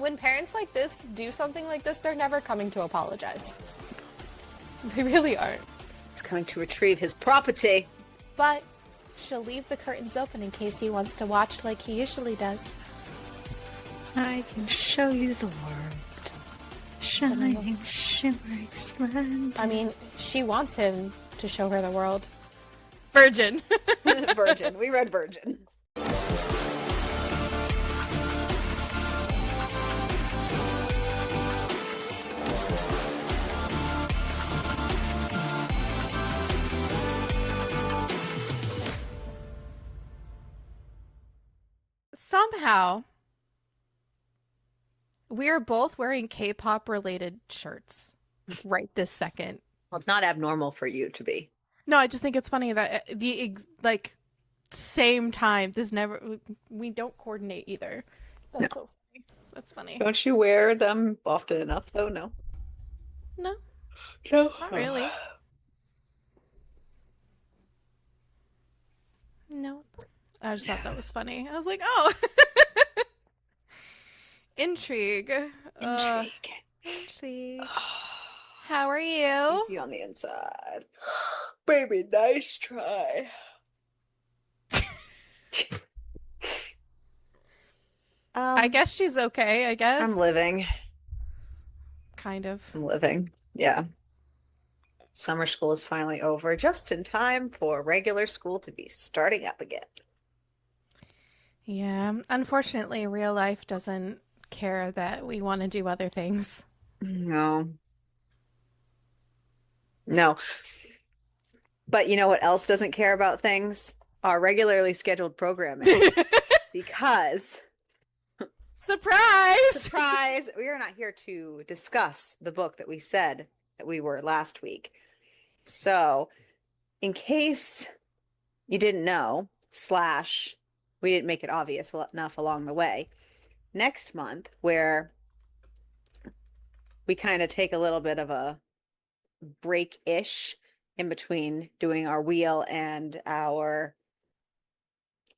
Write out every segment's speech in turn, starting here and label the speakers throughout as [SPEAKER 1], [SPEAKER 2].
[SPEAKER 1] when parents like this do something like this, they're never coming to apologize. They really aren't.
[SPEAKER 2] He's coming to retrieve his property.
[SPEAKER 1] But she'll leave the curtains open in case he wants to watch like he usually does.
[SPEAKER 2] I can show you the world. Shining, shimmering, splendid.
[SPEAKER 1] I mean, she wants him to show her the world. Virgin.
[SPEAKER 2] Virgin. We read Virgin.
[SPEAKER 1] Somehow, we are both wearing K-pop related shirts right this second.
[SPEAKER 2] Well, it's not abnormal for you to be.
[SPEAKER 1] No, I just think it's funny that same time. We don't coordinate either. That's
[SPEAKER 2] No.
[SPEAKER 1] so funny. That's funny.
[SPEAKER 2] Don't you wear them often enough, though? No.
[SPEAKER 1] No,
[SPEAKER 2] No.
[SPEAKER 1] not really. No. I just thought that was funny. I was like, oh. Intrigue. Intrigue. How are you?
[SPEAKER 2] Easy on the inside. Baby, nice try.
[SPEAKER 1] I guess she's okay, I guess.
[SPEAKER 2] I'm living.
[SPEAKER 1] Kind of.
[SPEAKER 2] I'm living. Yeah. Summer school is finally over, just in time for regular school to be starting up again.
[SPEAKER 1] Yeah. Unfortunately, real life doesn't care that we want to do other things.
[SPEAKER 2] No. No. But you know what else doesn't care about things? Our regularly scheduled programming. Because surprise, we are not here to discuss the book that we said that we were last week. So, in case you didn't know, / we didn't make it obvious enough along the way, next month, where we kind of take a little bit of a break-ish in between doing our wheel and our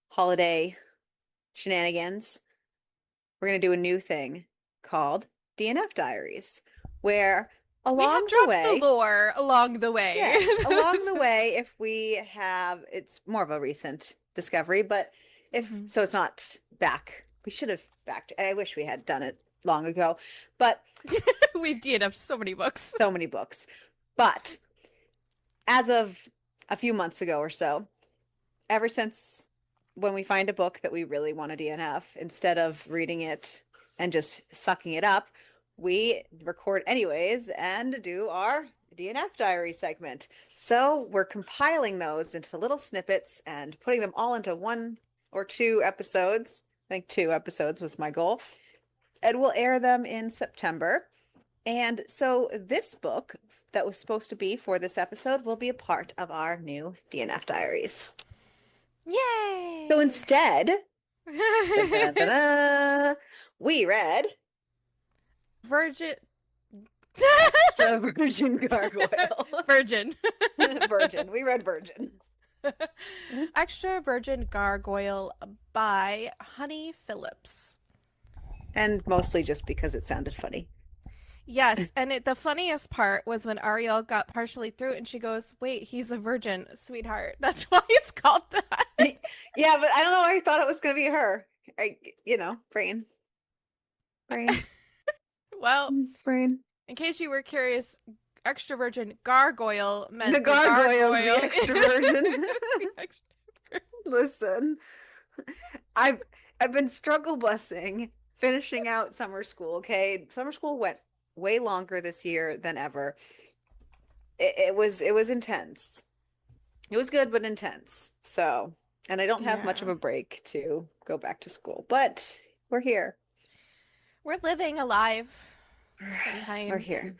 [SPEAKER 2] holiday shenanigans, we're going to do a new thing called DNF Diaries, where along the way,
[SPEAKER 1] the lore along the way.
[SPEAKER 2] Yes, along the way, if we have, it's more of a recent discovery, but so it's not back. We should have backed. I wish we had done it long ago, but
[SPEAKER 1] we've DNF'd so many books.
[SPEAKER 2] So many books. But as of a few months ago or so, ever since when we find a book that we really want to DNF, instead of reading it and just sucking it up, we record anyways and do our DNF diary segment. So we're compiling those into little snippets and putting them all into 1 or 2 episodes. I think 2 episodes was my goal. And we'll air them in September. And so this book that was supposed to be for this episode will be a part of our new DNF diaries.
[SPEAKER 1] Yay!
[SPEAKER 2] So instead, we read
[SPEAKER 1] Virgin.
[SPEAKER 2] Extra Virgin Gargoyle.
[SPEAKER 1] Virgin.
[SPEAKER 2] Virgin. We read Virgin.
[SPEAKER 1] Extra Virgin Gargoyle by Honey Phillips.
[SPEAKER 2] And mostly just because it sounded funny.
[SPEAKER 1] Yes, and the funniest part was when Ariel got partially through it and she goes, wait, he's a virgin, sweetheart. That's why it's called that.
[SPEAKER 2] Yeah, but I don't know why I thought it was going to be her. Brain.
[SPEAKER 1] Well,
[SPEAKER 2] brain.
[SPEAKER 1] In case you were curious, extra virgin gargoyle meant
[SPEAKER 2] the gargoyle is the extra virgin. Listen, I've been struggle busing finishing out summer school. Okay, summer school went way longer this year than ever. It was intense. It was good but intense. So, and I don't have much of a break to go back to school, but we're here.
[SPEAKER 1] We're living alive. Sometimes
[SPEAKER 2] we're here.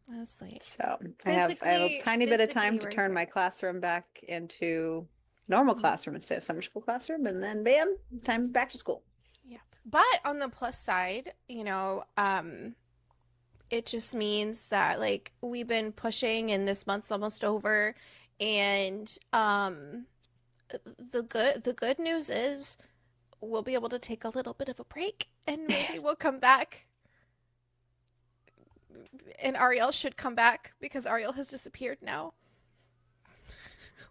[SPEAKER 1] Honestly.
[SPEAKER 2] So I have a tiny bit of time to turn my classroom back into normal classroom instead of summer school classroom, and then bam, time back to school.
[SPEAKER 1] Yeah. But on the plus side, it just means that like we've been pushing and this month's almost over, and the good news is we'll be able to take a little bit of a break and maybe we'll come back and Ariel should come back because Ariel has disappeared now.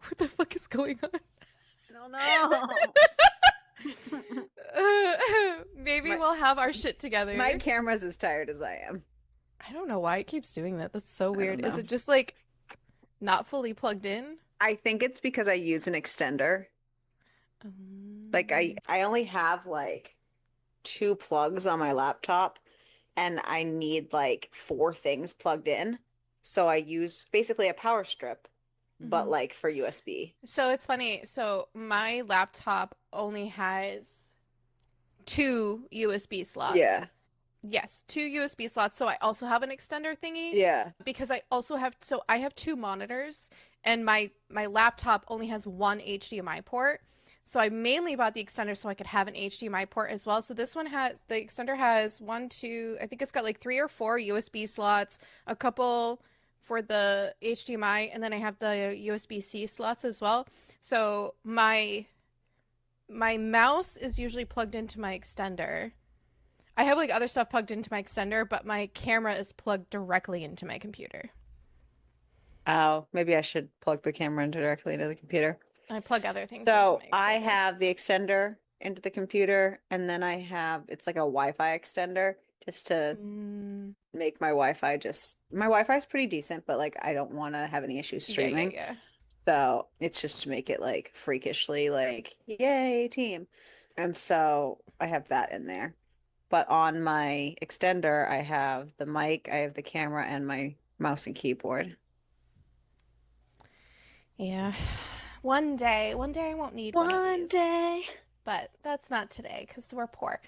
[SPEAKER 1] What the fuck is going on?
[SPEAKER 2] I don't know.
[SPEAKER 1] Maybe we'll have our shit together.
[SPEAKER 2] My camera's as tired as I am.
[SPEAKER 1] I don't know why it keeps doing that. That's so weird. Is
[SPEAKER 2] know.
[SPEAKER 1] it just like not fully plugged in?
[SPEAKER 2] I think it's because I use an extender. Like I only have like 2 plugs on my laptop and I need like 4 things plugged in. So I use basically a power strip, but
[SPEAKER 1] Mhm.
[SPEAKER 2] like for USB.
[SPEAKER 1] So it's funny. So my laptop only has 2 USB slots.
[SPEAKER 2] Yeah.
[SPEAKER 1] Yes, 2 USB slots. So I also have an extender thingy
[SPEAKER 2] Yeah.
[SPEAKER 1] because I also have, so I have 2 monitors and my laptop only has 1 HDMI port. So I mainly bought the extender so I could have an HDMI port as well. So this one had, the extender has 1, 2, I think it's got like 3 or 4 USB slots, a couple for the HDMI, and then I have the USB-C slots as well. So my mouse is usually plugged into my extender. I have like other stuff plugged into my extender, but my camera is plugged directly into my computer.
[SPEAKER 2] Oh, maybe I should plug the camera into directly into the computer.
[SPEAKER 1] I plug other things into
[SPEAKER 2] So
[SPEAKER 1] my
[SPEAKER 2] I
[SPEAKER 1] extender.
[SPEAKER 2] have the extender into the computer, and then I have it's like a Wi-Fi extender just to make my Wi-Fi my Wi-Fi is pretty decent, but like I don't want to have any issues streaming.
[SPEAKER 1] Yeah.
[SPEAKER 2] So it's just to make it like freakishly like yay team. And so I have that in there. But on my extender, I have the mic, I have the camera, and my mouse and keyboard.
[SPEAKER 1] Yeah. One day I won't need one of
[SPEAKER 2] One
[SPEAKER 1] these.
[SPEAKER 2] day.
[SPEAKER 1] But that's not today because we're poor.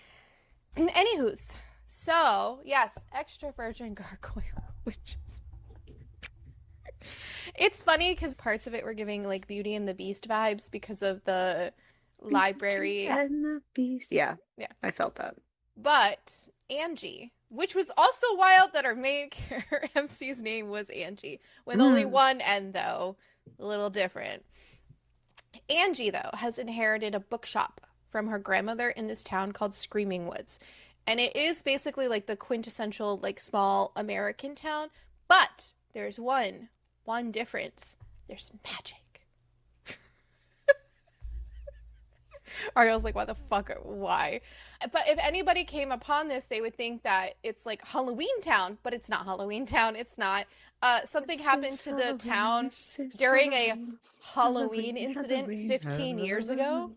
[SPEAKER 1] Anywho's, so yes, extra virgin gargoyle, which is it's funny because parts of it were giving like Beauty and the Beast vibes because of the library.
[SPEAKER 2] And the Beast. Yeah.
[SPEAKER 1] Yeah.
[SPEAKER 2] I felt that.
[SPEAKER 1] But Angie, which was also wild that our main her MC's name was Angie, with only one N though, a little different. Angie, though, has inherited a bookshop from her grandmother in this town called Screaming Woods. And it is basically like the quintessential, like, small American town. But there's one difference. There's magic. Ariel's like, what the fuck? Why? But if anybody came upon this, they would think that it's like Halloween Town, but it's not Halloween Town. It's not. Something happened to the town during a Halloween incident 15 years ago,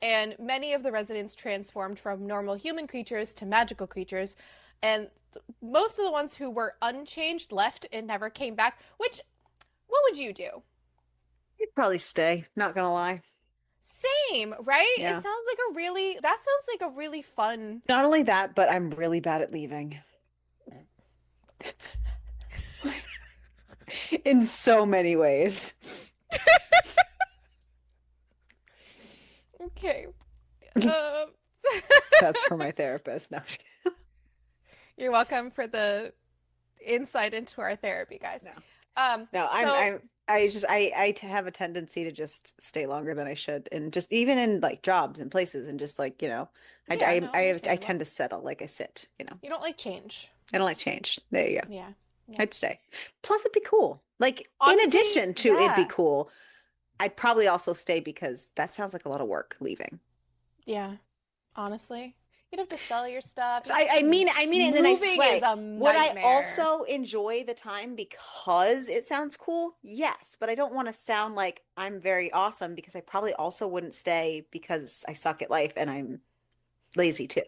[SPEAKER 1] and many of the residents transformed from normal human creatures to magical creatures, and most of the ones who were unchanged left and never came back. Which, what would you do?
[SPEAKER 2] You'd probably stay, not gonna lie.
[SPEAKER 1] Same, right?
[SPEAKER 2] Yeah.
[SPEAKER 1] It sounds like a really fun.
[SPEAKER 2] Not only that, but I'm really bad at leaving. In so many ways.
[SPEAKER 1] Okay.
[SPEAKER 2] That's for my therapist. No.
[SPEAKER 1] You're welcome for the insight into our therapy, guys.
[SPEAKER 2] No, I have a tendency to just stay longer than I should, and just even in like jobs and places, and just like I tend to settle, like I sit.
[SPEAKER 1] You don't like change.
[SPEAKER 2] I don't like change. There you go.
[SPEAKER 1] Yeah.
[SPEAKER 2] I'd stay. Plus, it'd be cool. Like
[SPEAKER 1] Honestly,
[SPEAKER 2] in addition to it'd be
[SPEAKER 1] yeah.
[SPEAKER 2] cool, I'd probably also stay because that sounds like a lot of work leaving.
[SPEAKER 1] Yeah. Honestly, you'd have to sell your stuff.
[SPEAKER 2] So I mean it in the nicest way.
[SPEAKER 1] Is a
[SPEAKER 2] Would I
[SPEAKER 1] nightmare.
[SPEAKER 2] also enjoy the time because it sounds cool? Yes, but I don't want to sound like I'm very awesome because I probably also wouldn't stay because I suck at life and I'm lazy too.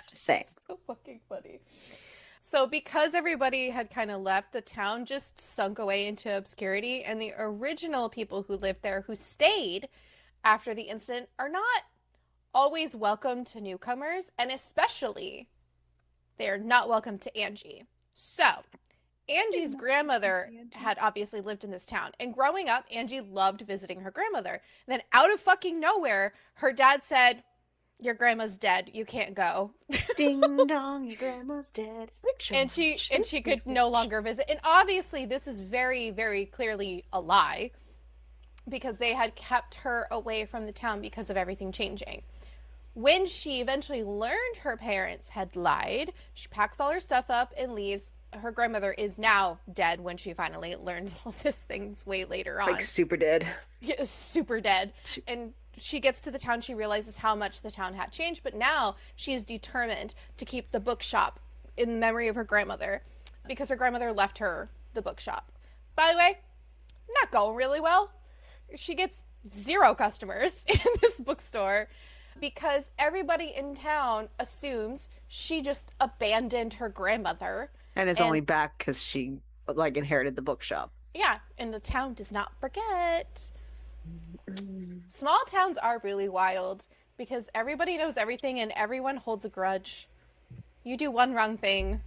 [SPEAKER 2] Just saying.
[SPEAKER 1] So fucking funny. So because everybody had kind of left, the town just sunk away into obscurity, and the original people who lived there, who stayed after the incident, are not always welcome to newcomers, and especially they are not welcome to Angie. So Angie's grandmother had obviously lived in this town, and growing up, Angie loved visiting her grandmother. Then out of fucking nowhere, her dad said, "Your grandma's dead. You can't go."
[SPEAKER 2] Ding dong, your grandma's dead.
[SPEAKER 1] And she could no longer visit. And obviously this is very, very clearly a lie, because they had kept her away from the town because of everything changing. When she eventually learned her parents had lied, she packs all her stuff up and leaves. Her grandmother is now dead when she finally learns all these things way later
[SPEAKER 2] Like
[SPEAKER 1] on.
[SPEAKER 2] super dead.
[SPEAKER 1] Is super dead. And she gets to the town, she realizes how much the town had changed, but now she is determined to keep the bookshop in memory of her grandmother because her grandmother left her the bookshop. By the way, not going really well. She gets zero customers in this bookstore because everybody in town assumes she just abandoned her grandmother.
[SPEAKER 2] And it's only
[SPEAKER 1] And
[SPEAKER 2] back because she like inherited the bookshop.
[SPEAKER 1] yeah, and the town does not forget.
[SPEAKER 2] Mm.
[SPEAKER 1] Small towns are really wild because everybody knows everything and everyone holds a grudge. You do one wrong thing.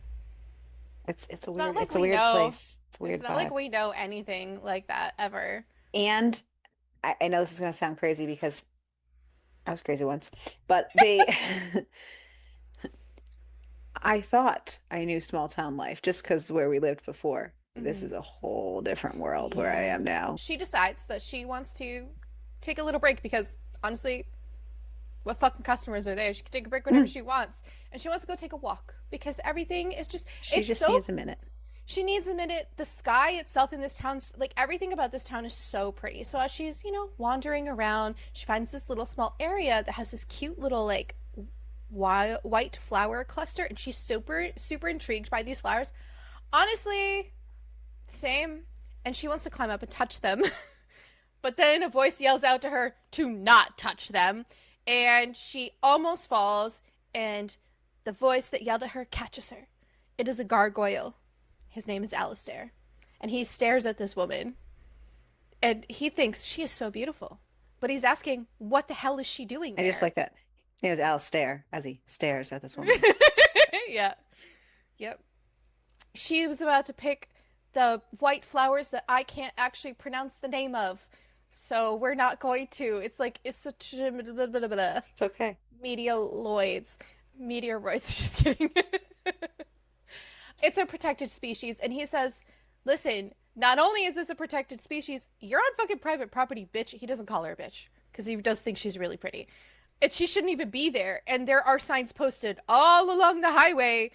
[SPEAKER 2] It's a
[SPEAKER 1] It's not like
[SPEAKER 2] it's a
[SPEAKER 1] we
[SPEAKER 2] weird
[SPEAKER 1] know.
[SPEAKER 2] place. It's a
[SPEAKER 1] It's
[SPEAKER 2] weird
[SPEAKER 1] not like
[SPEAKER 2] vibe.
[SPEAKER 1] we know anything like that ever.
[SPEAKER 2] And I know this is gonna sound crazy because I was crazy once, but they I thought I knew small town life just because where we lived before. This
[SPEAKER 1] Mm-hmm.
[SPEAKER 2] is a whole different world where I
[SPEAKER 1] Yeah.
[SPEAKER 2] am now.
[SPEAKER 1] She decides that she wants to take a little break because honestly, what fucking customers are there? She can take a break whenever
[SPEAKER 2] Mm.
[SPEAKER 1] she wants. And she wants to go take a walk because everything is just,
[SPEAKER 2] She
[SPEAKER 1] it's
[SPEAKER 2] just
[SPEAKER 1] so,
[SPEAKER 2] needs a minute.
[SPEAKER 1] she needs a minute. The sky itself in this town, like everything about this town is so pretty. So as she's, wandering around, she finds this little small area that has this cute little, like, white flower cluster. And she's super, super intrigued by these flowers. Honestly, same. And she wants to climb up and touch them. But then a voice yells out to her to not touch them. And she almost falls, and the voice that yelled at her catches her. It is a gargoyle. His name is Alistair. And he stares at this woman, and he thinks she is so beautiful. But he's asking, what the hell is she doing
[SPEAKER 2] I just
[SPEAKER 1] there?
[SPEAKER 2] like that. It was Alistair as he stares at this woman.
[SPEAKER 1] Yeah. Yep. She was about to pick the white flowers that I can't actually pronounce the name of. So we're not going to. It's like
[SPEAKER 2] It's okay.
[SPEAKER 1] meteoroids. Meteoroids, just kidding. It's a protected species. And he says, listen, not only is this a protected species, you're on fucking private property, bitch. He doesn't call her a bitch because he does think she's really pretty. And she shouldn't even be there. And there are signs posted all along the highway,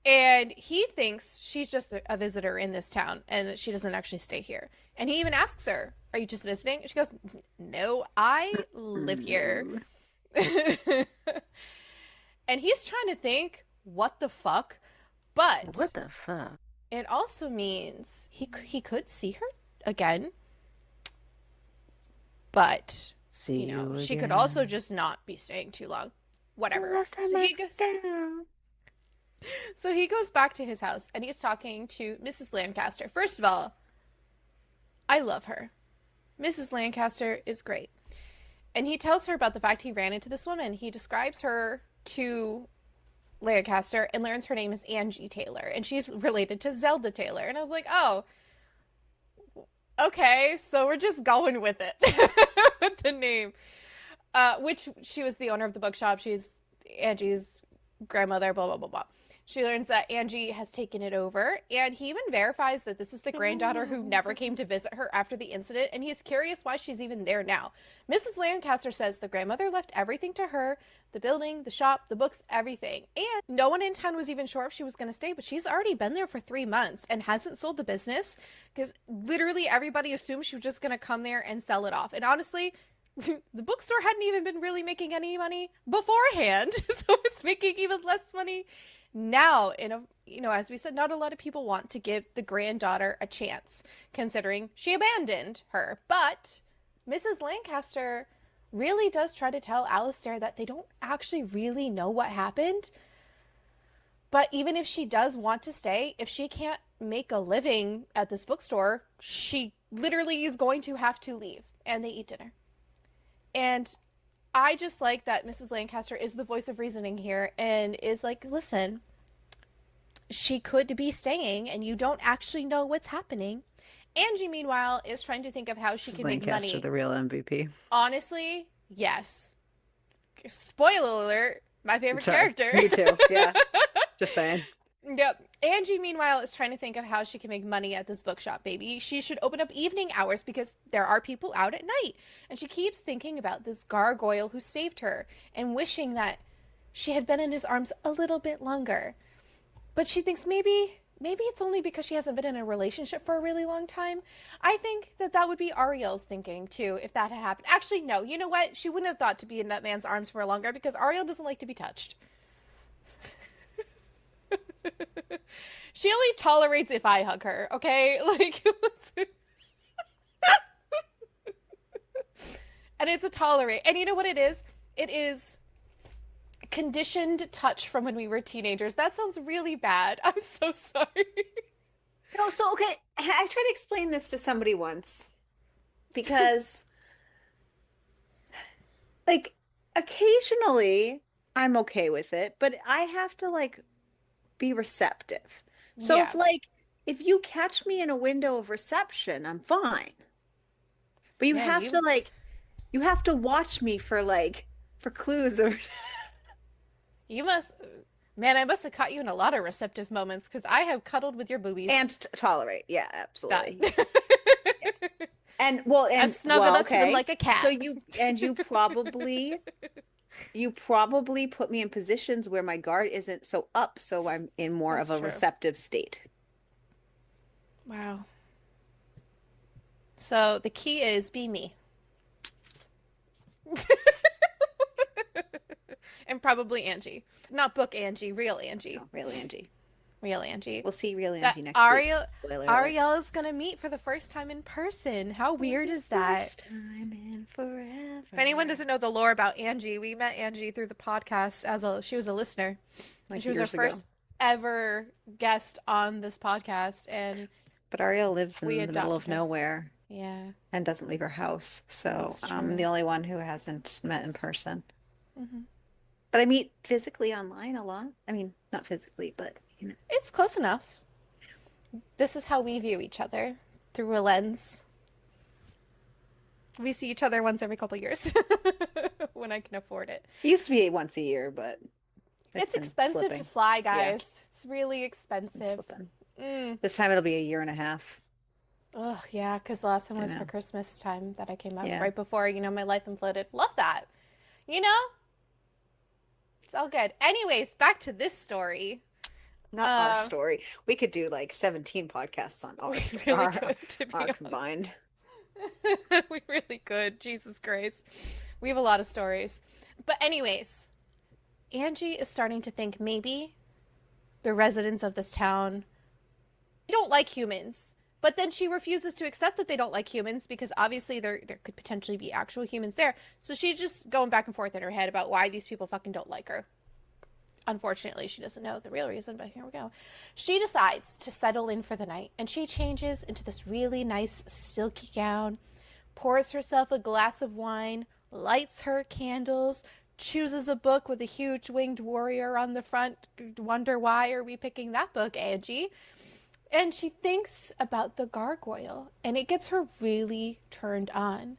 [SPEAKER 1] and he thinks she's just a visitor in this town and that she doesn't actually stay here. And he even asks her, are you just visiting? And she goes, no, I live here.
[SPEAKER 2] Mm.
[SPEAKER 1] And he's trying to think, what the fuck? But
[SPEAKER 2] What the fuck?
[SPEAKER 1] it also means he could see her again, but
[SPEAKER 2] See you
[SPEAKER 1] she could also
[SPEAKER 2] again.
[SPEAKER 1] just not be staying too long.
[SPEAKER 2] The
[SPEAKER 1] Whatever.
[SPEAKER 2] last time I was down.
[SPEAKER 1] So he goes back to his house and he's talking to Mrs. Lancaster. First of all, I love her. Mrs. Lancaster is great. And he tells her about the fact he ran into this woman. He describes her to Lancaster and learns her name is Angie Taylor, and she's related to Zelda Taylor. And I was like, oh, okay, so we're just going with it with the name. Which she was the owner of the bookshop. She's Angie's grandmother, blah, blah, blah, blah. She learns that Angie has taken it over, and he even verifies that this is the granddaughter who never came to visit her after the incident, and he's curious why she's even there now. Mrs. Lancaster says the grandmother left everything to her, the building, the shop, the books, everything. And no one in town was even sure if she was going to stay, but she's already been there for 3 months and hasn't sold the business because literally everybody assumed she was just going to come there and sell it off. And honestly, the bookstore hadn't even been really making any money beforehand, so it's making even less money now. As we said, not a lot of people want to give the granddaughter a chance considering she abandoned her, but Mrs. Lancaster really does try to tell Alistair that they don't actually really know what happened. But even if she does want to stay, if she can't make a living at this bookstore, she literally is going to have to leave. And they eat dinner. And I just like that Mrs. Lancaster is the voice of reasoning here and is like, listen, she could be staying and you don't actually know what's happening. Angie, meanwhile, is trying to think of how she
[SPEAKER 2] This is
[SPEAKER 1] can make
[SPEAKER 2] Lancaster,
[SPEAKER 1] money.
[SPEAKER 2] the real MVP.
[SPEAKER 1] Honestly, yes. Spoiler alert, my favorite
[SPEAKER 2] Sorry.
[SPEAKER 1] character.
[SPEAKER 2] Me too. Yeah. Just saying.
[SPEAKER 1] Yep. Angie, meanwhile, is trying to think of how she can make money at this bookshop, baby. She should open up evening hours because there are people out at night. And she keeps thinking about this gargoyle who saved her and wishing that she had been in his arms a little bit longer. But she thinks maybe it's only because she hasn't been in a relationship for a really long time. I think that would be Ariel's thinking too if that had happened. Actually, no. You know what? She wouldn't have thought to be in that man's arms for longer because Ariel doesn't like to be touched. She only tolerates if I hug her, okay? Like, and it's a tolerate. And you know what it is? It is conditioned touch from when we were teenagers. That sounds really bad. I'm so sorry.
[SPEAKER 2] No, so okay, I tried to explain this to somebody once because like occasionally I'm okay with it, but I have to like be receptive. So
[SPEAKER 1] Yeah.
[SPEAKER 2] if you catch me in a window of reception, I'm fine. But
[SPEAKER 1] Man,
[SPEAKER 2] you have to watch me for for clues or
[SPEAKER 1] you must man, I must have caught you in a lot of receptive moments because I have cuddled with your boobies.
[SPEAKER 2] and tolerate. Yeah,
[SPEAKER 1] That.
[SPEAKER 2] absolutely. Yeah.
[SPEAKER 1] I've snuggled up to them
[SPEAKER 2] Okay.
[SPEAKER 1] like a cat.
[SPEAKER 2] So you probably put me in positions where my guard isn't so up, so I'm in more
[SPEAKER 1] That's
[SPEAKER 2] of a
[SPEAKER 1] true.
[SPEAKER 2] receptive state.
[SPEAKER 1] Wow. So the key is be me. And probably Angie. Not book Angie, real Angie.
[SPEAKER 2] No, real Angie.
[SPEAKER 1] Real Angie.
[SPEAKER 2] We'll see real
[SPEAKER 1] That
[SPEAKER 2] Angie next week. Spoiler alert.
[SPEAKER 1] Ariel is gonna meet for the first time in person. How weird is that?
[SPEAKER 2] First time in forever.
[SPEAKER 1] If anyone doesn't know the lore about Angie, we met Angie through the podcast she was a listener.
[SPEAKER 2] Like
[SPEAKER 1] She was our
[SPEAKER 2] years ago.
[SPEAKER 1] first ever guest on this podcast, and
[SPEAKER 2] But Ariel lives in
[SPEAKER 1] we
[SPEAKER 2] the middle of
[SPEAKER 1] adopted her.
[SPEAKER 2] nowhere
[SPEAKER 1] Yeah.
[SPEAKER 2] and doesn't leave her house, so
[SPEAKER 1] That's
[SPEAKER 2] I'm
[SPEAKER 1] true.
[SPEAKER 2] the only one who hasn't met in person.
[SPEAKER 1] Hmm.
[SPEAKER 2] But I meet physically online a lot. I mean, not physically, but you know.
[SPEAKER 1] It's close enough. This is how we view each other through a lens. We see each other once every couple years when I can afford it.
[SPEAKER 2] It used to be once a year, but
[SPEAKER 1] It's
[SPEAKER 2] been
[SPEAKER 1] expensive
[SPEAKER 2] slipping.
[SPEAKER 1] to fly,
[SPEAKER 2] Yeah.
[SPEAKER 1] guys. It's really
[SPEAKER 2] It's been
[SPEAKER 1] expensive.
[SPEAKER 2] slipping.
[SPEAKER 1] Mm.
[SPEAKER 2] This time it'll be a year and a half.
[SPEAKER 1] Oh, yeah, because the last time
[SPEAKER 2] I
[SPEAKER 1] was for
[SPEAKER 2] know.
[SPEAKER 1] Christmas time that I came up
[SPEAKER 2] Yeah.
[SPEAKER 1] right before, my life imploded. Love that. You know? It's all good. Anyways, back to this story.
[SPEAKER 2] Not our story. We could do like 17 podcasts on
[SPEAKER 1] We
[SPEAKER 2] ours.
[SPEAKER 1] really could, to be
[SPEAKER 2] our
[SPEAKER 1] honest.
[SPEAKER 2] combined.
[SPEAKER 1] We really could. Jesus Christ. We have a lot of stories. But anyways, Angie is starting to think maybe the residents of this town don't like humans. But then she refuses to accept that they don't like humans because obviously there could potentially be actual humans there. So she's just going back and forth in her head about why these people fucking don't like her. Unfortunately, she doesn't know the real reason, but here we go. She decides to settle in for the night, and she changes into this really nice silky gown, pours herself a glass of wine, lights her candles, chooses a book with a huge winged warrior on the front. Wonder why are we picking that book, Angie? And she thinks about the gargoyle, and it gets her really turned on.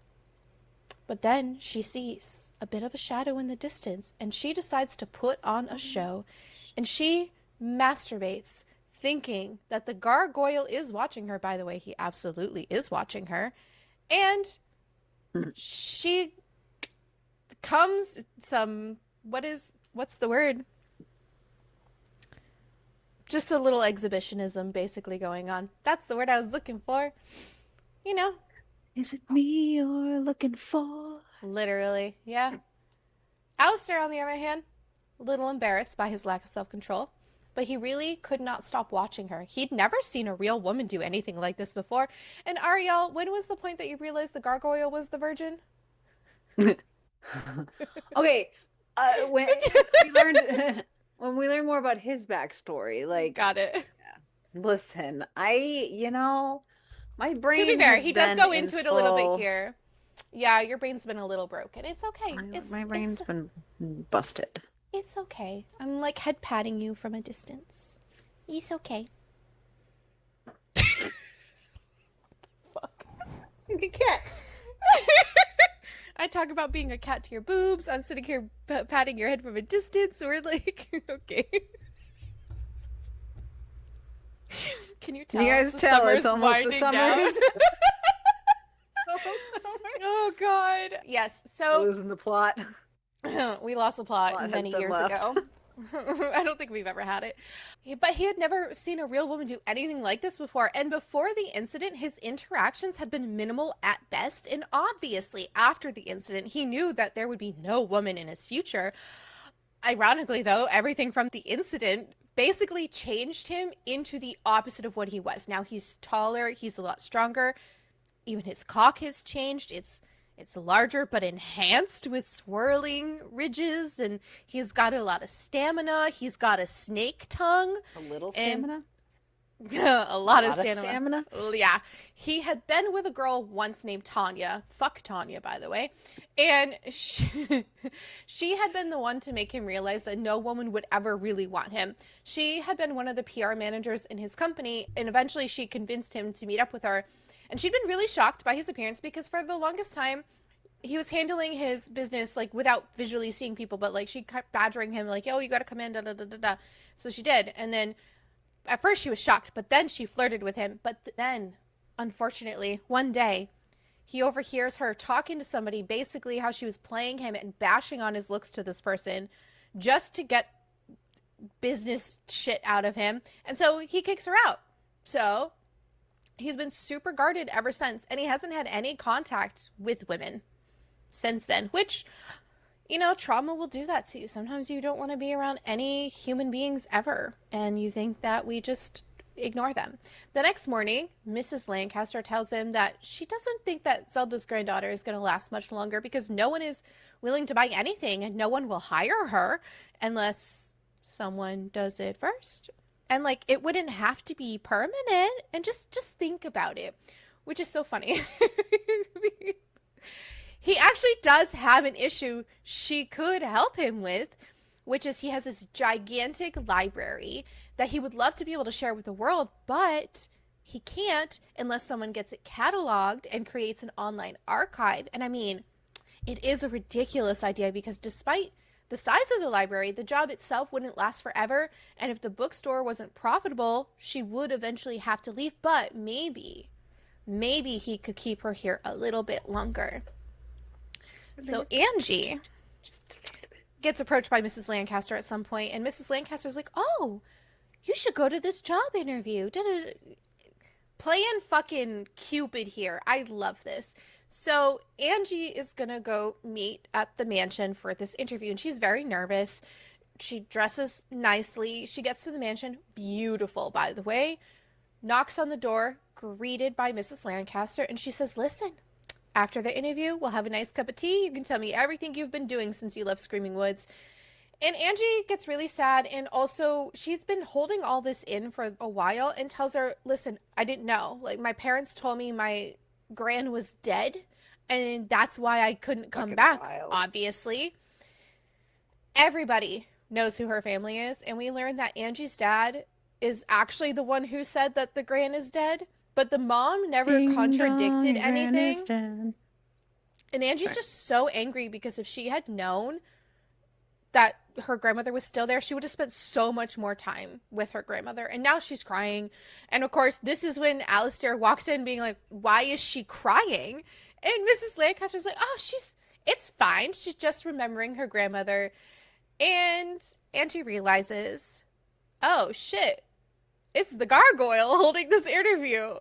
[SPEAKER 1] But then she sees a bit of a shadow in the distance, and she decides to put on a show, and she masturbates, thinking that the gargoyle is watching her. By the way, he absolutely is watching her. And she comes what's the word? Just a little exhibitionism basically going on. That's the word I was looking for. You know,
[SPEAKER 2] Is it me you're looking for?
[SPEAKER 1] literally, yeah. Alistair, on the other hand, a little embarrassed by his lack of self-control, but he really could not stop watching her. He'd never seen a real woman do anything like this before. And Ariel, when was the point that you realized the gargoyle was the virgin?
[SPEAKER 2] Okay, when we learned when we learn more about his backstory, like,
[SPEAKER 1] Got it.
[SPEAKER 2] listen, my brain
[SPEAKER 1] To be fair,
[SPEAKER 2] has
[SPEAKER 1] he does
[SPEAKER 2] been
[SPEAKER 1] go
[SPEAKER 2] in
[SPEAKER 1] into it a little bit
[SPEAKER 2] full-
[SPEAKER 1] here. Yeah, your brain's been a little broken. It's okay.
[SPEAKER 2] My brain's been busted.
[SPEAKER 1] It's okay. I'm like head patting you from a distance. It's okay. Fuck.
[SPEAKER 2] You can't.
[SPEAKER 1] I talk about being a cat to your boobs. I'm sitting here patting your head from a distance. We're like, okay. Can you
[SPEAKER 2] Can you
[SPEAKER 1] tell
[SPEAKER 2] guys
[SPEAKER 1] the
[SPEAKER 2] tell it's
[SPEAKER 1] summer's
[SPEAKER 2] almost the
[SPEAKER 1] winding
[SPEAKER 2] summer?
[SPEAKER 1] down?
[SPEAKER 2] Is-
[SPEAKER 1] Oh God. Yes.
[SPEAKER 2] We're
[SPEAKER 1] So
[SPEAKER 2] losing the plot.
[SPEAKER 1] we lost the plot
[SPEAKER 2] Plot has
[SPEAKER 1] many
[SPEAKER 2] been
[SPEAKER 1] years
[SPEAKER 2] left.
[SPEAKER 1] ago. I don't think we've ever had it. But he had never seen a real woman do anything like this before. And before the incident, his interactions had been minimal at best. And obviously, after the incident, he knew that there would be no woman in his future. Ironically, though, everything from the incident basically changed him into the opposite of what he was. Now he's taller, he's a lot stronger. Even his cock has changed. It's larger but enhanced with swirling ridges, and he's got a lot of stamina. He's got a snake tongue
[SPEAKER 2] A little
[SPEAKER 1] and
[SPEAKER 2] stamina?
[SPEAKER 1] a
[SPEAKER 2] A
[SPEAKER 1] lot of
[SPEAKER 2] lot of
[SPEAKER 1] stamina.
[SPEAKER 2] stamina?
[SPEAKER 1] Yeah. He had been with a girl once named Tanya. Fuck Tanya, by the way. And she had been the one to make him realize that no woman would ever really want him. She had been one of the PR managers in his company, and eventually she convinced him to meet up with her. And she'd been really shocked by his appearance because for the longest time, he was handling his business like without visually seeing people, but like she kept badgering him, like, "Oh, you got to come in, da da da da da." So she did, and then at first she was shocked, but then she flirted with him. But then, unfortunately, one day he overhears her talking to somebody, basically how she was playing him and bashing on his looks to this person, just to get business shit out of him, and so he kicks her out. So he's been super guarded ever since, and he hasn't had any contact with women since then, which, you know, trauma will do that to you. Sometimes you don't want to be around any human beings ever, and you think that we just ignore them. The next morning, Mrs. Lancaster tells him that she doesn't think that Zelda's granddaughter is going to last much longer because no one is willing to buy anything and no one will hire her unless someone does it first. And like it wouldn't have to be permanent, and just think about it, which is so funny. He actually does have an issue she could help him with, which is he has this gigantic library that he would love to be able to share with the world, but he can't unless someone gets it cataloged and creates an online archive. And I mean, it is a ridiculous idea because despite the size of the library, the job itself wouldn't last forever. And if the bookstore wasn't profitable, she would eventually have to leave. But maybe he could keep her here a little bit longer. So Angie gets approached by Mrs. Lancaster at some point, and Mrs. Lancaster's like, "Oh, you should go to this job interview." Da-da-da. Playing fucking Cupid here. I love this. So Angie is gonna go meet at the mansion for this interview, and she's very nervous. She dresses nicely. She gets to the mansion, beautiful, by the way, knocks on the door, greeted by Mrs. Lancaster, and she says, "Listen, after the interview, we'll have a nice cup of tea. You can tell me everything you've been doing since you left Screaming Woods." And Angie gets really sad, and also she's been holding all this in for a while and tells her, "Listen, I didn't know. Like, my parents told me my gran was dead, and that's why I couldn't come
[SPEAKER 2] Fucking
[SPEAKER 1] back,
[SPEAKER 2] wild.
[SPEAKER 1] obviously." Everybody knows who her family is, and we learned that Angie's dad is actually the one who said that the gran is dead, but the mom never contradicted anything. And Angie's just so angry because if she had known that her grandmother was still there, she would have spent so much more time with her grandmother. And now she's crying. And of course, this is when Alistair walks in being like, "Why is she crying?" And Mrs. Lancaster's like, "Oh, it's fine. She's just remembering her grandmother." And Angie realizes, oh shit, it's the Gargoyle holding this interview.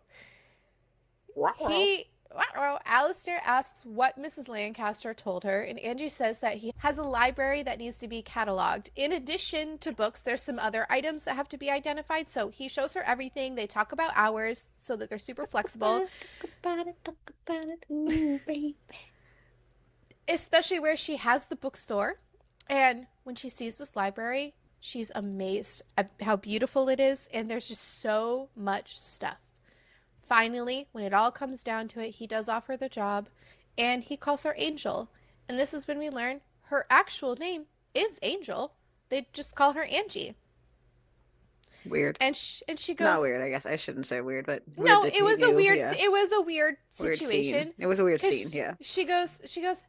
[SPEAKER 1] Alistair asks what Mrs. Lancaster told her, and Angie says that he has a library that needs to be cataloged. In addition to books, there's some other items that have to be identified, so he shows her everything. They talk about hours so that they're super flexible.
[SPEAKER 2] Talk about it, ooh, baby.
[SPEAKER 1] Especially where she has the bookstore, and when she sees this library, she's amazed at how beautiful it is, and there's just so much stuff. Finally, when it all comes down to it, he does offer the job, and he calls her Angel. And this is when we learn her actual name is Angel. They just call her Angie.
[SPEAKER 2] Weird.
[SPEAKER 1] And she goes,
[SPEAKER 2] not weird. I guess I shouldn't say weird, but weird
[SPEAKER 1] no,
[SPEAKER 2] that
[SPEAKER 1] it was
[SPEAKER 2] he
[SPEAKER 1] a
[SPEAKER 2] knew,
[SPEAKER 1] weird.
[SPEAKER 2] yeah.
[SPEAKER 1] It was a weird
[SPEAKER 2] Weird
[SPEAKER 1] situation.
[SPEAKER 2] scene. It was a weird
[SPEAKER 1] 'Cause
[SPEAKER 2] scene. Yeah.
[SPEAKER 1] She goes,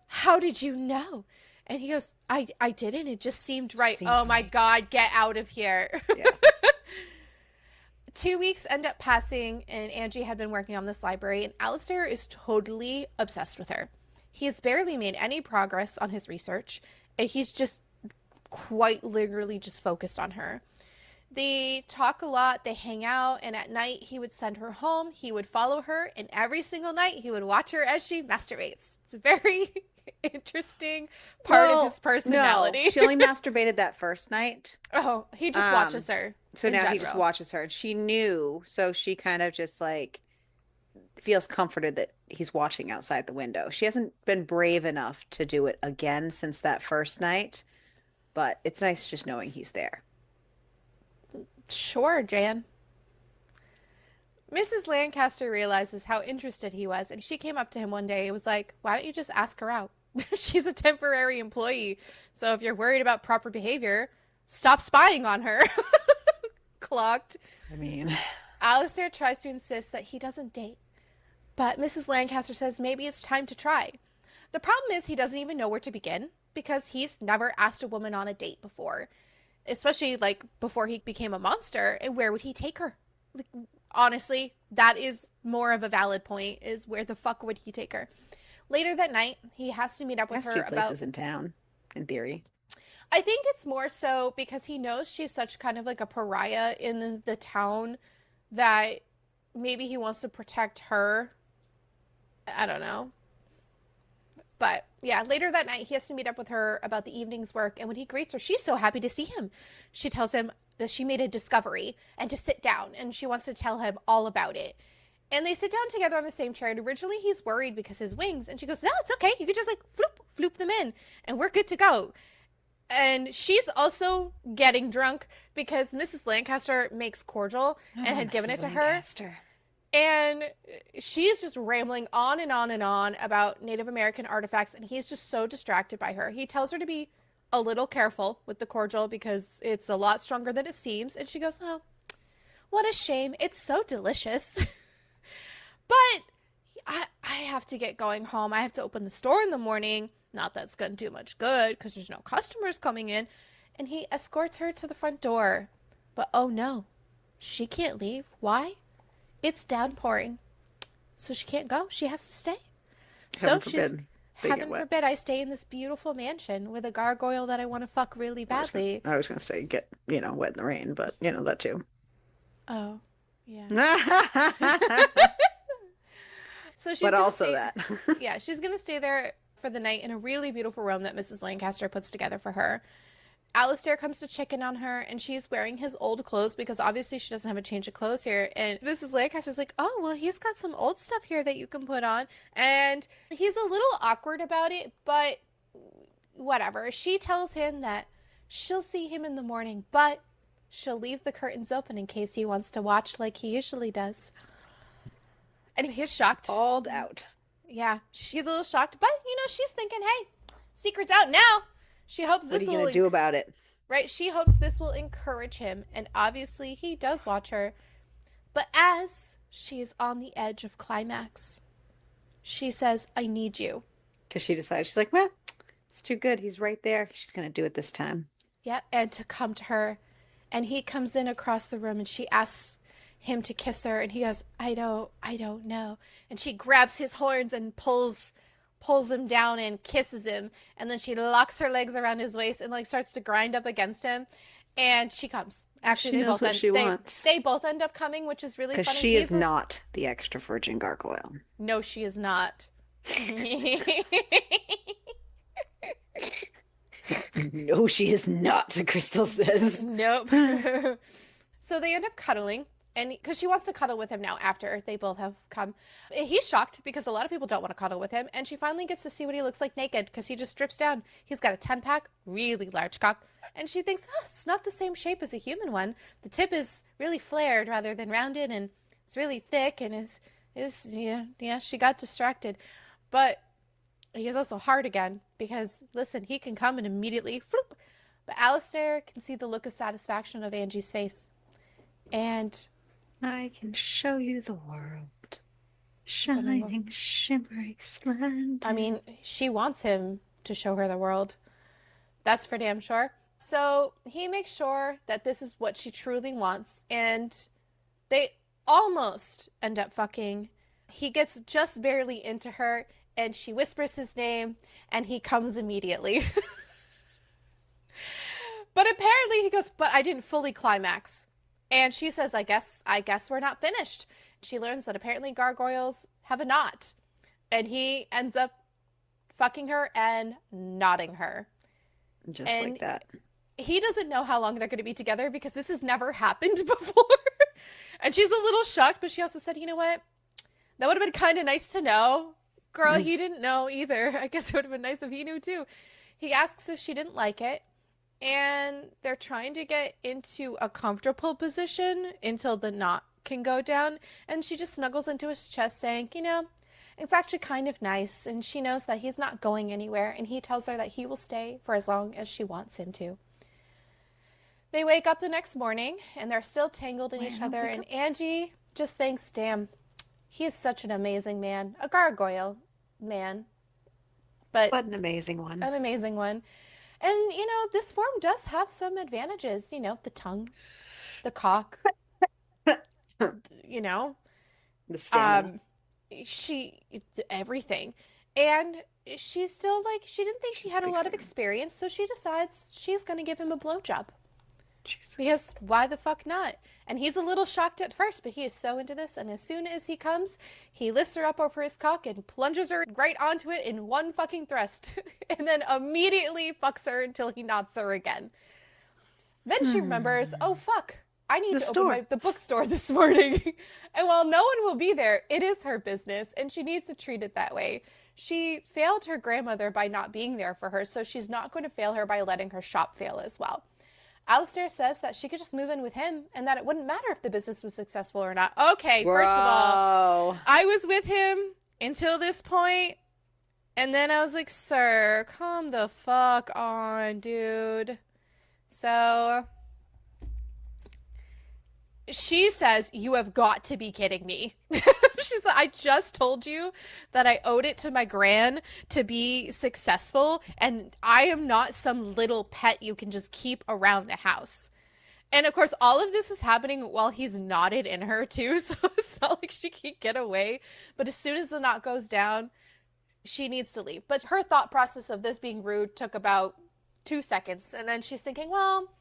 [SPEAKER 1] "How did you know?" And he goes, I didn't. It just seemed right.
[SPEAKER 2] Seemed
[SPEAKER 1] Oh my
[SPEAKER 2] right.
[SPEAKER 1] God, get out of here.
[SPEAKER 2] Yeah.
[SPEAKER 1] 2 weeks end up passing, and Angie had been working on this library, and Alistair is totally obsessed with her. He has barely made any progress on his research, and he's just quite literally just focused on her. They talk a lot, they hang out, and at night he would send her home, he would follow her, and every single night he would watch her as she masturbates. It's a very interesting part of his personality.
[SPEAKER 2] No, she only masturbated that first night.
[SPEAKER 1] Oh, he just watches her.
[SPEAKER 2] So now he just watches her, and she knew, so she kind of just like feels comforted that he's watching outside the window. She hasn't been brave enough to do it again since that first night, but it's nice just knowing he's there.
[SPEAKER 1] Sure, Jan. Mrs. Lancaster realizes how interested he was, and she came up to him one day and was like, why don't you just ask her out? She's a temporary employee, so if you're worried about proper behavior, stop spying on her. Clocked.
[SPEAKER 2] I mean,
[SPEAKER 1] Alistair tries to insist that he doesn't date, but Mrs. Lancaster says maybe it's time to try. The problem is he doesn't even know where to begin because he's never asked a woman on a date before, especially like before he became a monster. And where would he take her? Like, honestly, that is more of a valid point, is where the fuck would he take her? Later that night, he has to meet up with her about
[SPEAKER 2] places in town, in theory.
[SPEAKER 1] I think it's more so because he knows she's such kind of like a pariah in the town that maybe he wants to protect her. I don't know. But yeah, later that night, he has to meet up with her about the evening's work. And when he greets her, she's so happy to see him. She tells him that she made a discovery and to sit down, and she wants to tell him all about it. And they sit down together on the same chair. And originally he's worried because his wings. And she goes, no, it's okay. You could just like floop them in and we're good to go. And she's also getting drunk because Mrs. Lancaster makes cordial and had given it to her. And she's just rambling on and on and on about Native American artifacts, and he's just so distracted by her. He tells her to be a little careful with the cordial because it's a lot stronger than it seems. And she goes, oh, what a shame. It's so delicious. But I have to get going home. I have to open the store in the morning. Not that it's going to do much good because there's no customers coming in. And he escorts her to the front door. But oh no, she can't leave. Why? It's downpouring. So she can't go. She has to stay.
[SPEAKER 2] Heaven forbid.
[SPEAKER 1] Heaven forbid I stay in this beautiful mansion with a gargoyle that I want to fuck really badly.
[SPEAKER 2] I was going to say get, wet in the rain, but, that too.
[SPEAKER 1] Oh, yeah. So she's yeah, she's going to stay there for the night in a really beautiful room that Mrs. Lancaster puts together for her. Alistair comes to check in on her, and she's wearing his old clothes because obviously she doesn't have a change of clothes here. And Mrs. Lancaster's like, oh, well, he's got some old stuff here that you can put on. And he's a little awkward about it, but whatever. She tells him that she'll see him in the morning, but she'll leave the curtains open in case he wants to watch like he usually does. And he's shocked.
[SPEAKER 2] Balled out.
[SPEAKER 1] Yeah, she's a little shocked, but, she's thinking, hey, secret's out now. She hopes this will...
[SPEAKER 2] What are you going to do about it?
[SPEAKER 1] Right, she hopes this will encourage him, and obviously he does watch her. But as she's on the edge of climax, she says, I need you.
[SPEAKER 2] Because she decides, she's like, well, it's too good. He's right there. She's going to do it this time.
[SPEAKER 1] Yeah, and to come to her. And he comes in across the room, and she asks him to kiss her, and he goes, I don't know. And she grabs his horns and pulls him down and kisses him, and then she locks her legs around his waist and like starts to grind up against him, and she comes. Actually, they both end up coming, which is really funny.
[SPEAKER 2] Because she is not the extra virgin gargoyle.
[SPEAKER 1] No, she is not.
[SPEAKER 2] No, she is not, Crystal says.
[SPEAKER 1] Nope. So they end up cuddling. And because she wants to cuddle with him now after they both have come. He's shocked because a lot of people don't want to cuddle with him. And she finally gets to see what he looks like naked because he just strips down. He's got a 10-pack, really large cock. And she thinks, oh, it's not the same shape as a human one. The tip is really flared rather than rounded. And it's really thick and she got distracted. But he is also hard again because, listen, he can come and immediately floop. But Alistair can see the look of satisfaction of Angie's face. And...
[SPEAKER 2] I can show you the world. Shining, shimmering, splendid.
[SPEAKER 1] I mean, she wants him to show her the world. That's for damn sure. So he makes sure that this is what she truly wants. And They almost end up fucking. He gets just barely into her, and she whispers his name, and he comes immediately. But apparently he goes, but I didn't fully climax. And she says, I guess we're not finished. She learns that apparently gargoyles have a knot. And he ends up fucking her and knotting her.
[SPEAKER 2] Just like
[SPEAKER 1] And
[SPEAKER 2] that.
[SPEAKER 1] he doesn't know how long they're going to be together because this has never happened before. And she's a little shocked, but she also said, you know what? That would have been kind of nice to know. Girl, he didn't know either. I guess it would have been nice if he knew too. He asks if she didn't like it, and they're trying to get into a comfortable position until the knot can go down. And she just snuggles into his chest, saying, it's actually kind of nice. And she knows that he's not going anywhere, and he tells her that he will stay for as long as she wants him to. They wake up the next morning, and they're still tangled in each other, and Angie just thinks, damn, he is such an amazing man. A gargoyle man, but
[SPEAKER 2] What an amazing one.
[SPEAKER 1] an amazing one. And, this form does have some advantages, the tongue, the cock, you know,
[SPEAKER 2] The stamina.
[SPEAKER 1] um, she, everything. And she's still like, she didn't think he
[SPEAKER 2] She's a
[SPEAKER 1] had a
[SPEAKER 2] big
[SPEAKER 1] lot of
[SPEAKER 2] fan.
[SPEAKER 1] experience, so she decides she's going to give him a blowjob.
[SPEAKER 2] Jesus.
[SPEAKER 1] Because why the fuck not? And he's a little shocked at first, but he is so into this. And as soon as he comes, he lifts her up over his cock and plunges her right onto it in one fucking thrust. And then immediately fucks her until he knots her again. Then she remembers, oh fuck, I need to open the bookstore this morning. And while no one will be there, it is her business, and she needs to treat it that way. She failed her grandmother by not being there for her, so she's not going to fail her by letting her shop fail as well. Alistair says that she could just move in with him and that it wouldn't matter if the business was successful or not. Okay,
[SPEAKER 2] Bro.
[SPEAKER 1] first of all, I was with him until this point, and then I was like, sir, come the fuck on, dude. So she says, you have got to be kidding me. She's like, I just told you that I owed it to my gran to be successful, and I am not some little pet you can just keep around the house. And of course, all of this is happening while he's knotted in her too, so it's not like she can get away. But as soon as the knot goes down, she needs to leave. But her thought process of this being rude took about 2 seconds, and then she's thinking, well,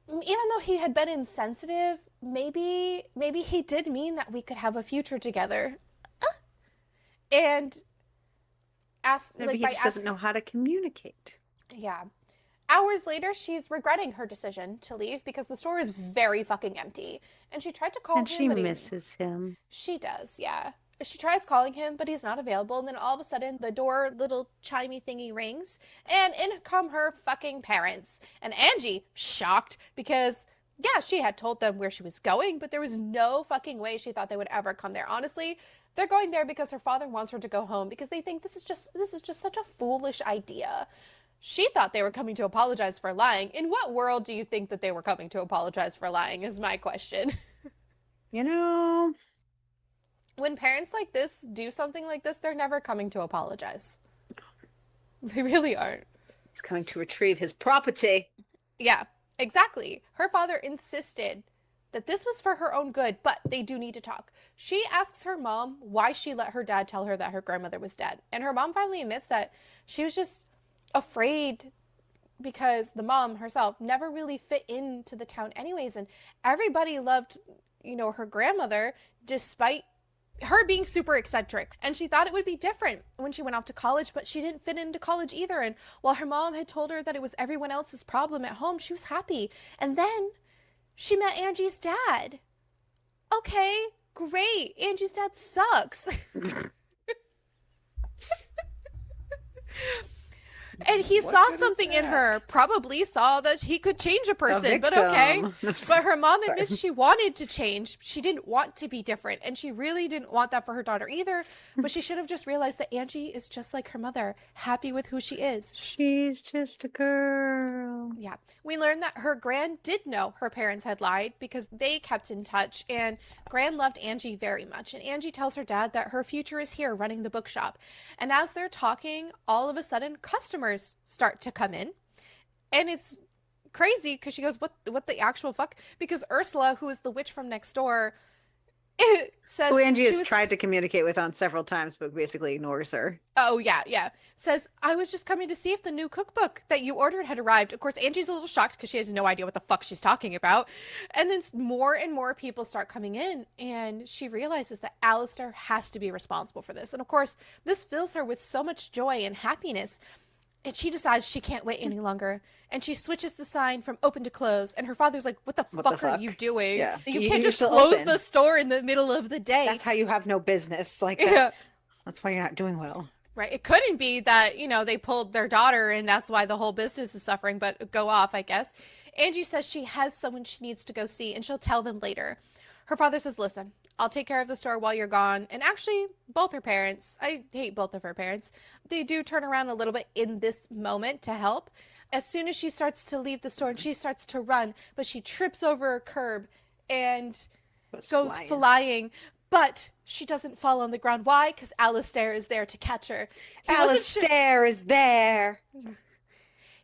[SPEAKER 1] even though he had been insensitive, maybe he did mean that we could have a future together. And asked,
[SPEAKER 2] Maybe he just doesn't know how to communicate.
[SPEAKER 1] Yeah. Hours later, she's regretting her decision to leave because the store is very fucking empty. And she tried to call him.
[SPEAKER 2] And she misses him.
[SPEAKER 1] She does, yeah. She tries calling him, but he's not available. And then all of a sudden, the door little chimey thingy rings. And in come her fucking parents. And Angie, shocked, because, yeah, she had told them where she was going, but there was no fucking way she thought they would ever come there. Honestly, they're going there because her father wants her to go home because they think this is just such a foolish idea. She thought they were coming to apologize for lying. In what world do you think that they were coming to apologize for lying is my question. When parents like this do something like this, they're never coming to apologize. They really aren't.
[SPEAKER 2] He's coming to retrieve his property.
[SPEAKER 1] Yeah, exactly. Her father insisted that this was for her own good, but they do need to talk. She asks her mom why she let her dad tell her that her grandmother was dead. And her mom finally admits that she was just afraid because the mom herself never really fit into the town anyways. And everybody loved, her grandmother despite her being super eccentric. And she thought it would be different when she went off to college, but she didn't fit into college either. And while her mom had told her that it was everyone else's problem at home, she was happy. And then she met Angie's dad. Okay, great. Angie's dad sucks. And he saw something in her, probably saw that he could change a person, but okay. But her mom admits she wanted to change. She didn't want to be different, and she really didn't want that for her daughter either, but she should have just realized that Angie is just like her mother, happy with who she is.
[SPEAKER 2] She's just a girl.
[SPEAKER 1] Yeah. We learned that her gran did know her parents had lied because they kept in touch, and gran loved Angie very much. And Angie tells her dad that her future is here running the bookshop. And as they're talking, all of a sudden, customers start to come in. And it's crazy because she goes, what the actual fuck? Because Ursula, who is the witch from next door,
[SPEAKER 2] Who
[SPEAKER 1] says
[SPEAKER 2] Angie
[SPEAKER 1] she
[SPEAKER 2] has
[SPEAKER 1] was
[SPEAKER 2] tried to communicate with on several times, but basically ignores her.
[SPEAKER 1] oh yeah, yeah. Says I was just coming to see if the new cookbook that you ordered had arrived. Of course, Angie's a little shocked because she has no idea what the fuck she's talking about. And then more and more people start coming in, and she realizes that Alistair has to be responsible for this. And of course, this fills her with so much joy and happiness. And she decides she can't wait any longer. And she switches the sign from open to close. And her father's like, what the
[SPEAKER 2] What the
[SPEAKER 1] fuck are you
[SPEAKER 2] fuck?
[SPEAKER 1] doing?
[SPEAKER 2] Yeah.
[SPEAKER 1] You can't
[SPEAKER 2] You're
[SPEAKER 1] just
[SPEAKER 2] still
[SPEAKER 1] close the
[SPEAKER 2] open.
[SPEAKER 1] store in the middle of the day.
[SPEAKER 2] That's how you have no business. Like
[SPEAKER 1] Yeah.
[SPEAKER 2] that's why you're not doing well.
[SPEAKER 1] Right. It couldn't be that, they pulled their daughter and that's why the whole business is suffering, but go off, I guess. Angie says she has someone she needs to go see and she'll tell them later. Her father says, listen, I'll take care of the store while you're gone. And actually, both her parents, I hate both of her parents, they do turn around a little bit in this moment to help. As soon as she starts to leave the store and she starts to run, but she trips over a curb and
[SPEAKER 2] Was
[SPEAKER 1] goes
[SPEAKER 2] flying.
[SPEAKER 1] flying, but she doesn't fall on the ground. Why? Because Alistair is there to catch her.
[SPEAKER 2] Alistair is there.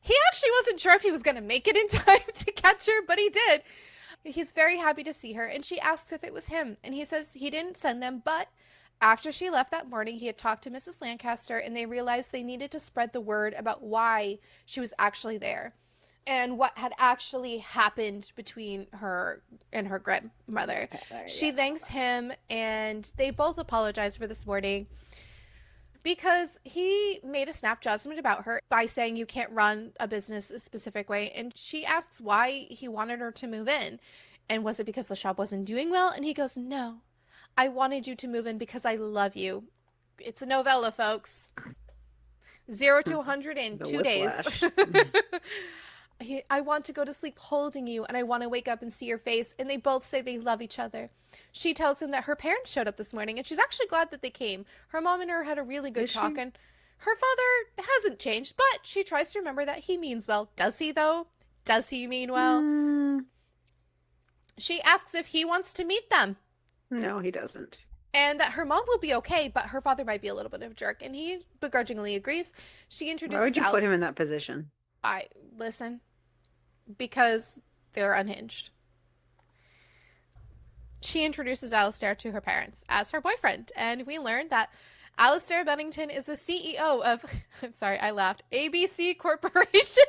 [SPEAKER 1] He actually wasn't sure if he was going to make it in time to catch her, but he did. He's very happy to see her, and she asks if it was him, and he says he didn't send them, but after she left that morning, he had talked to Mrs. Lancaster, and they realized they needed to spread the word about why she was actually there and what had actually happened between her and her grandmother. She thanks him, and they both apologize for this morning because he made a snap judgment about her by saying you can't run a business a specific way. And she asks why he wanted her to move in. And was it because the shop wasn't doing well? And he goes, no, I wanted you to move in because I love you. It's a novella, folks. 0 to 100 in
[SPEAKER 2] The
[SPEAKER 1] 2 days.
[SPEAKER 2] whiplash.
[SPEAKER 1] I want to go to sleep holding you, and I want to wake up and see your face. And they both say they love each other. She tells him that her parents showed up this morning, and she's actually glad that they came. Her mom and her had a really good
[SPEAKER 2] Is she?
[SPEAKER 1] talk, and her father hasn't changed, but she tries to remember that he means well. Does he, though? Does he mean well?
[SPEAKER 2] Mm,
[SPEAKER 1] She asks if he wants to meet them,
[SPEAKER 2] no, he doesn't.
[SPEAKER 1] and that her mom will be okay, but her father might be a little bit of a jerk, and he begrudgingly agrees. She
[SPEAKER 2] Why
[SPEAKER 1] introduces
[SPEAKER 2] would you
[SPEAKER 1] Alice.
[SPEAKER 2] put him in that position?
[SPEAKER 1] Listen, because they're unhinged. She introduces Alistair to her parents as her boyfriend, and we learned that Alistair Bennington is the CEO of, I'm sorry, I laughed, ABC Corporation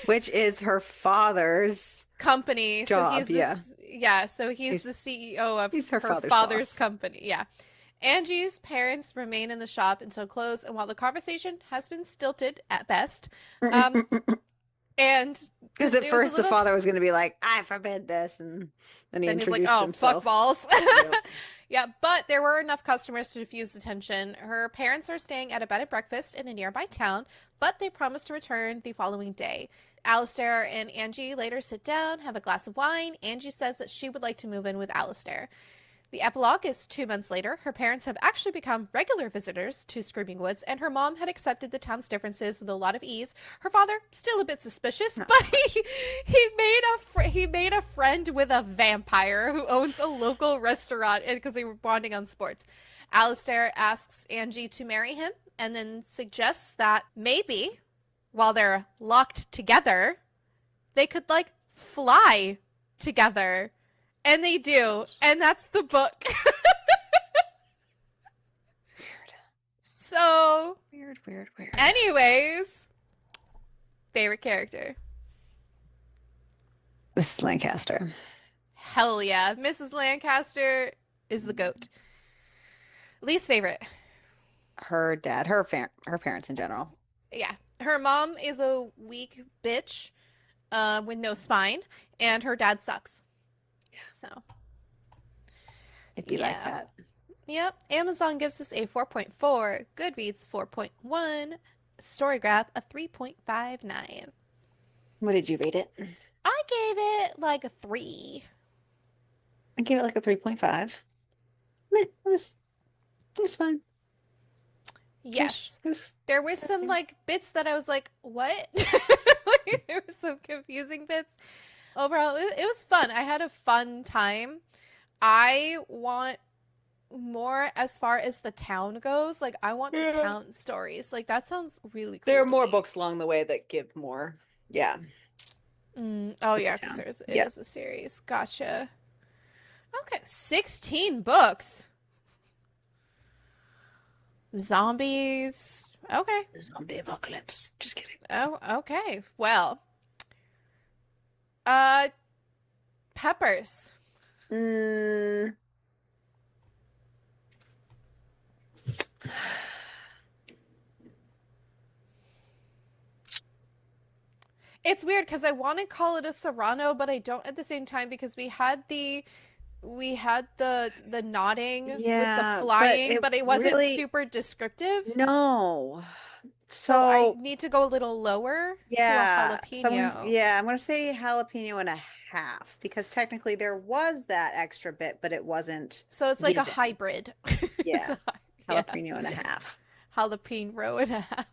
[SPEAKER 2] Which is her father's
[SPEAKER 1] company.
[SPEAKER 2] job,
[SPEAKER 1] So he's this, yeah, so he's the CEO of
[SPEAKER 2] he's her
[SPEAKER 1] her
[SPEAKER 2] father's
[SPEAKER 1] father's
[SPEAKER 2] boss.
[SPEAKER 1] company. Yeah. Angie's parents remain in the shop until close, and while the conversation has been stilted at best, um, and
[SPEAKER 2] Because at
[SPEAKER 1] it was a
[SPEAKER 2] first the
[SPEAKER 1] little
[SPEAKER 2] father was going to be like, I forbid this. And then he
[SPEAKER 1] then he's like,
[SPEAKER 2] introduced
[SPEAKER 1] oh, fuck
[SPEAKER 2] himself.
[SPEAKER 1] balls.
[SPEAKER 2] Yep.
[SPEAKER 1] Yeah, but there were enough customers to diffuse the tension. Her parents are staying at a bed and breakfast in a nearby town, but they promise to return the following day. Alistair and Angie later sit down, have a glass of wine. Angie says that she would like to move in with Alistair. The epilogue is 2 months later. Her parents have actually become regular visitors to Screaming Woods, and her mom had accepted the town's differences with a lot of ease. Her father still a bit suspicious,
[SPEAKER 2] No.
[SPEAKER 1] but he made a friend with a vampire who owns a local restaurant because they were bonding on sports. Alistair asks Angie to marry him, and then suggests that maybe while they're locked together, they could like fly together. And they do. And that's the book.
[SPEAKER 2] Weird.
[SPEAKER 1] So,
[SPEAKER 2] Weird.
[SPEAKER 1] anyways, favorite character.
[SPEAKER 2] Mrs. Lancaster.
[SPEAKER 1] Hell yeah. Mrs. Lancaster is the goat. Least favorite.
[SPEAKER 2] Her dad, her parents in general.
[SPEAKER 1] Yeah. Her mom is a weak bitch with no spine, and her dad sucks. So,
[SPEAKER 2] It'd be like
[SPEAKER 1] yeah.
[SPEAKER 2] that.
[SPEAKER 1] Yep. Amazon gives us a 4.4, Goodreads 4.1, Storygraph a 3.59.
[SPEAKER 2] What did you rate it?
[SPEAKER 1] I gave it like a 3.
[SPEAKER 2] I gave it like a 3.5. It was fine.
[SPEAKER 1] Yes.
[SPEAKER 2] It was
[SPEAKER 1] There were some
[SPEAKER 2] interesting.
[SPEAKER 1] like bits that I was like, what? Like, there were some confusing bits. Overall, it was fun. I had a fun time. I want more as far as the town goes. Like, I want the
[SPEAKER 2] Yeah.
[SPEAKER 1] town stories. Like, that sounds really cool.
[SPEAKER 2] There are
[SPEAKER 1] to
[SPEAKER 2] more
[SPEAKER 1] me.
[SPEAKER 2] books along the way that give more. Yeah.
[SPEAKER 1] Oh
[SPEAKER 2] Put
[SPEAKER 1] yeah,
[SPEAKER 2] it
[SPEAKER 1] because
[SPEAKER 2] down.
[SPEAKER 1] it
[SPEAKER 2] Yep.
[SPEAKER 1] is a series. Gotcha. Okay, 16 books. Zombies. Okay.
[SPEAKER 2] Zombie apocalypse. Just kidding.
[SPEAKER 1] Oh, okay. Well, uh, peppers.
[SPEAKER 2] Mm,
[SPEAKER 1] It's weird because I want to call it a Serrano, but I don't at the same time because we had the nodding with the
[SPEAKER 2] yeah, but
[SPEAKER 1] flying,
[SPEAKER 2] it
[SPEAKER 1] but it wasn't
[SPEAKER 2] really,
[SPEAKER 1] super descriptive.
[SPEAKER 2] no.
[SPEAKER 1] So I
[SPEAKER 2] So,
[SPEAKER 1] need to go a little lower to a
[SPEAKER 2] yeah.
[SPEAKER 1] jalapeno.
[SPEAKER 2] I'm gonna say jalapeno and a half because technically there was that extra bit, but it wasn't
[SPEAKER 1] So it's like a
[SPEAKER 2] given.
[SPEAKER 1] hybrid. It's
[SPEAKER 2] Yeah.
[SPEAKER 1] yeah,
[SPEAKER 2] Jalapeno and a half.
[SPEAKER 1] jalapeno and a half.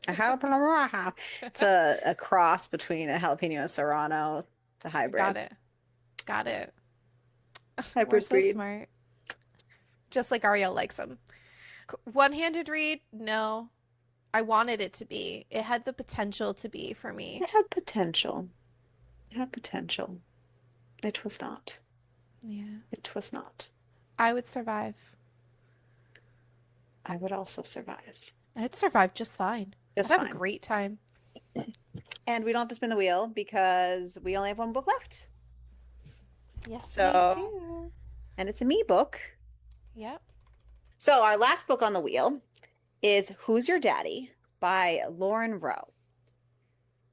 [SPEAKER 2] A jalapeno and a half. It's a cross between a jalapeno and serrano. It's a
[SPEAKER 1] Got
[SPEAKER 2] hybrid.
[SPEAKER 1] it. Got it. We're
[SPEAKER 2] Hybrid
[SPEAKER 1] so
[SPEAKER 2] breed.
[SPEAKER 1] smart. Just like Ariel likes them. One-handed read? No. I wanted it to be. It had the potential to be for me.
[SPEAKER 2] It had potential. It had potential. It was not.
[SPEAKER 1] Yeah.
[SPEAKER 2] It was not.
[SPEAKER 1] I would survive.
[SPEAKER 2] I would also survive.
[SPEAKER 1] I'd survive just fine. I'd
[SPEAKER 2] Just
[SPEAKER 1] have a
[SPEAKER 2] fine.
[SPEAKER 1] great time.
[SPEAKER 2] And we don't have to spin the wheel because we only have one book left.
[SPEAKER 1] Yes, we
[SPEAKER 2] So,
[SPEAKER 1] do.
[SPEAKER 2] and it's a me book.
[SPEAKER 1] Yep.
[SPEAKER 2] So, our last book on the wheel is Who's Your Daddy by Lauren Rowe.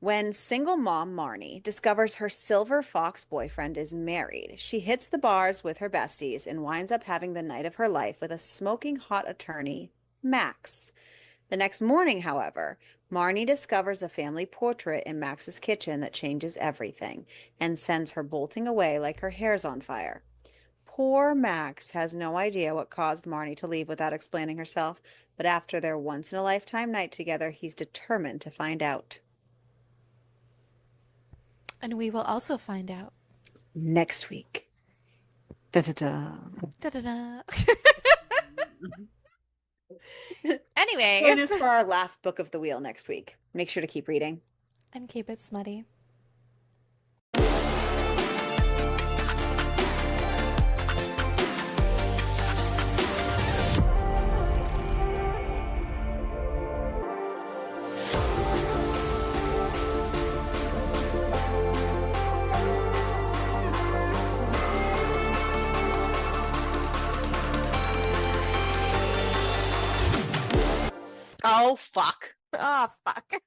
[SPEAKER 2] When single mom Marnie discovers her silver fox boyfriend is married, she hits the bars with her besties and winds up having the night of her life with a smoking hot attorney, Max. The next morning, however, Marnie discovers a family portrait in Max's kitchen that changes everything and sends her bolting away like her hair's on fire. Poor Max has no idea what caused Marnie to leave without explaining herself, but after their once in a lifetime night together, he's determined to find out.
[SPEAKER 1] And we will also find out.
[SPEAKER 2] Next week. Da, da, da.
[SPEAKER 1] Da-da-da.
[SPEAKER 2] Join
[SPEAKER 1] Anyways,
[SPEAKER 2] us for our last book of the wheel next week. Make sure to keep reading.
[SPEAKER 1] and keep it smutty.
[SPEAKER 2] Oh, fuck.
[SPEAKER 1] Oh, fuck.